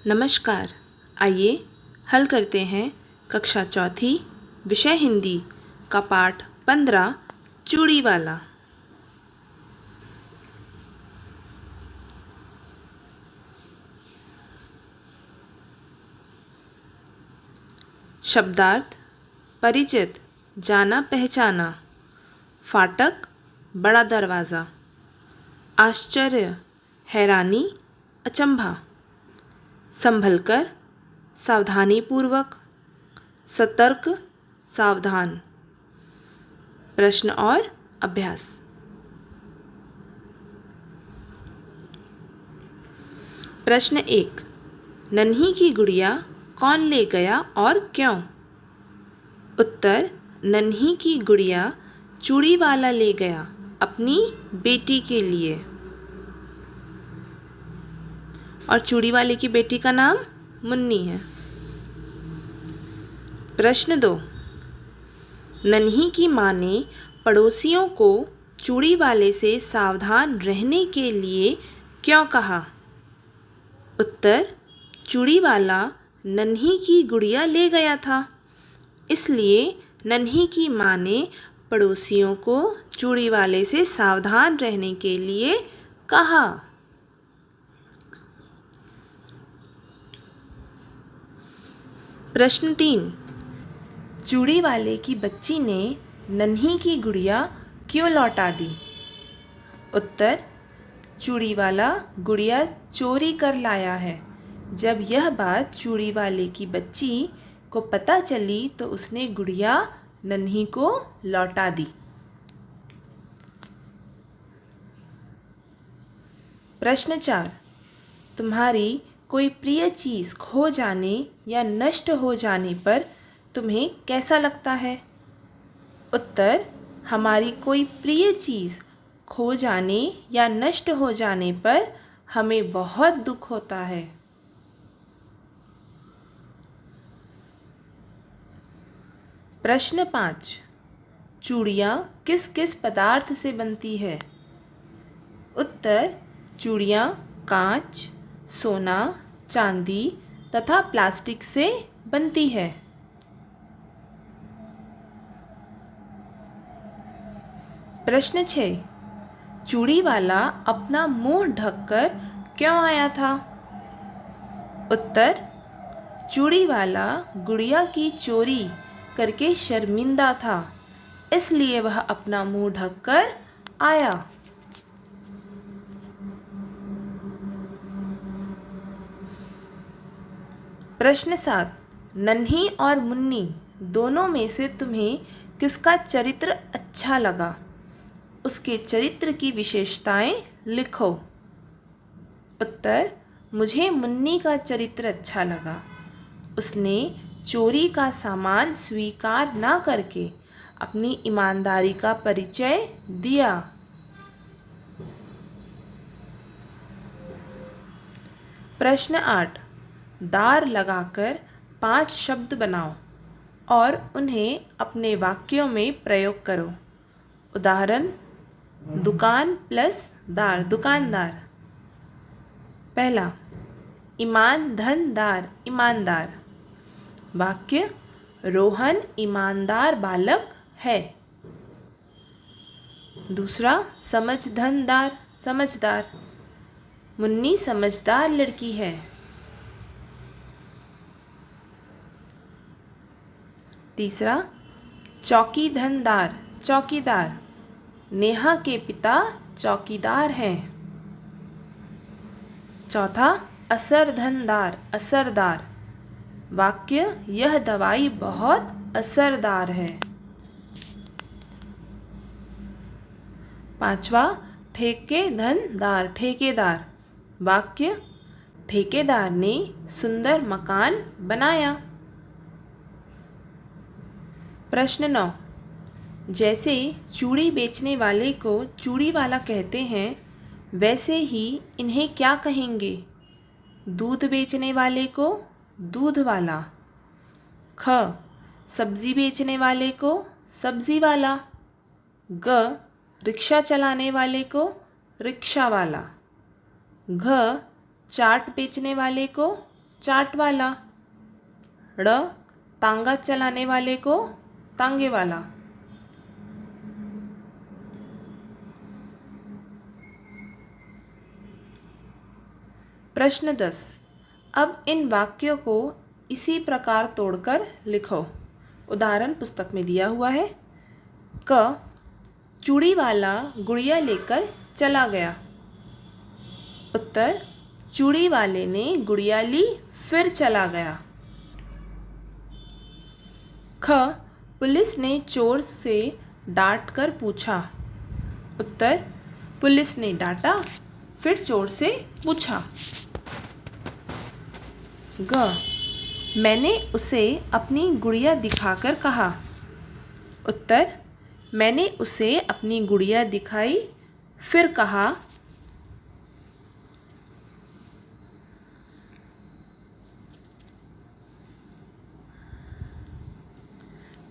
नमस्कार। आइए हल करते हैं कक्षा चौथी विषय हिंदी का पाठ 15 चूड़ी वाला। शब्दार्थ: परिचित, जाना पहचाना। फाटक, बड़ा दरवाज़ा। आश्चर्य, हैरानी, अचंभा। संभलकर, सावधानीपूर्वक। सतर्क, सावधान। प्रश्न और अभ्यास। प्रश्न 1। नन्ही की गुड़िया कौन ले गया और क्यों? उत्तर: नन्ही की गुड़िया चूड़ी वाला ले गया अपनी बेटी के लिए। और चूड़ी वाले की बेटी का नाम मुन्नी है। प्रश्न 2। नन्ही की माँ ने पड़ोसियों को चूड़ी वाले से सावधान रहने के लिए क्यों कहा? उत्तर: चूड़ी वाला नन्ही की गुड़िया ले गया था, इसलिए नन्ही की माँ ने पड़ोसियों को चूड़ी वाले से सावधान रहने के लिए कहा। प्रश्न 3। चूड़ी वाले की बच्ची ने नन्ही की गुड़िया क्यों लौटा दी? उत्तर: चूड़ी वाला गुड़िया चोरी कर लाया है। जब यह बात चूड़ी वाले की बच्ची को पता चली तो उसने गुड़िया नन्ही को लौटा दी। प्रश्न 4। तुम्हारी कोई प्रिय चीज़ खो जाने या नष्ट हो जाने पर तुम्हें कैसा लगता है? उत्तर: हमारी कोई प्रिय चीज़ खो जाने या नष्ट हो जाने पर हमें बहुत दुख होता है। प्रश्न 5। चूड़ियाँ किस किस पदार्थ से बनती है? उत्तर: चूड़ियाँ कांच, सोना, चांदी तथा प्लास्टिक से बनती है। प्रश्न 6। चूड़ी वाला अपना मुंह ढककर क्यों आया था? उत्तर: चूड़ी वाला गुड़िया की चोरी करके शर्मिंदा था, इसलिए वह अपना मुंह ढककर आया। प्रश्न 7। नन्ही और मुन्नी दोनों में से तुम्हें किसका चरित्र अच्छा लगा? उसके चरित्र की विशेषताएं लिखो। उत्तर: मुझे मुन्नी का चरित्र अच्छा लगा। उसने चोरी का सामान स्वीकार ना करके अपनी ईमानदारी का परिचय दिया। प्रश्न 8। दार लगाकर 5 शब्द बनाओ और उन्हें अपने वाक्यों में प्रयोग करो। उदाहरण: दुकान प्लस दार, दुकानदार। पहला, ईमान धन दार, ईमानदार। वाक्य: रोहन ईमानदार बालक है। दूसरा, समझ धन दार, समझदार। मुन्नी समझदार लड़की है। तीसरा, चौकी धनदार, चौकीदार। नेहा के पिता चौकीदार हैं। चौथा, असर धनदार, असरदार। वाक्य: यह दवाई बहुत असरदार है। पांचवा, ठेके धनदार, ठेकेदार। वाक्य: ठेकेदार ने सुंदर मकान बनाया। प्रश्न 9। जैसे चूड़ी बेचने वाले को चूड़ी वाला कहते हैं, वैसे ही इन्हें क्या कहेंगे? दूध बेचने वाले को दूध वाला। ख, सब्जी बेचने वाले को सब्जी वाला। ग, रिक्शा चलाने वाले को रिक्शा वाला। घ, चाट बेचने वाले को चाट वाला। ड़ तांगा चलाने वाले को तांगे वाला। प्रश्न 10। अब इन वाक्यों को इसी प्रकार तोड़कर लिखो। उदाहरण पुस्तक में दिया हुआ है। क चूड़ी वाला गुड़िया लेकर चला गया। उत्तर, चूड़ी वाले ने गुड़िया ली फिर चला गया। ख पुलिस ने चोर से डांट कर पूछा। उत्तर, पुलिस ने डांटा फिर चोर से पूछा। ग मैंने उसे अपनी गुड़िया दिखाकर कहा। उत्तर, मैंने उसे अपनी गुड़िया दिखाई फिर कहा।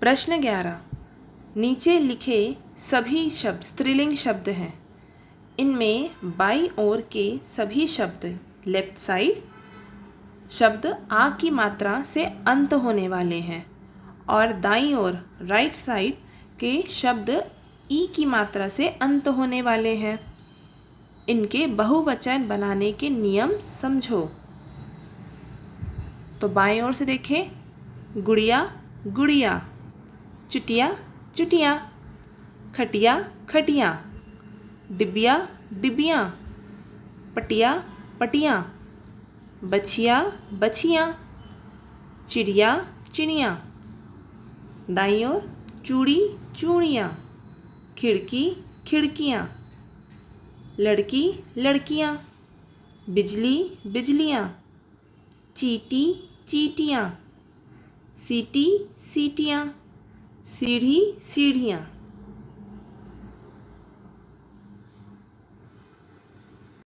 प्रश्न 11। नीचे लिखे सभी शब्द स्त्रीलिंग शब्द हैं। इनमें बाईं ओर के सभी शब्द लेफ्ट साइड शब्द आ की मात्रा से अंत होने वाले हैं और दाईं ओर राइट साइड के शब्द ई की मात्रा से अंत होने वाले हैं। इनके बहुवचन बनाने के नियम समझो। तो बाईं ओर से देखें, गुड़िया गुड़िया, चुटिया चुटियाँ, खटिया खटियाँ, डिबिया डिबियाँ, पटिया पटियाँ, बछिया बछियाँ, चिड़िया चिड़ियाँ। दाईं ओर चूड़ी चूड़ियाँ, खिड़की खिड़कियाँ, लड़की लड़कियाँ, बिजली बिजलियाँ, चींटी चींटियाँ, सीटी सीटियाँ, सीढ़ी सीढ़ियाँ।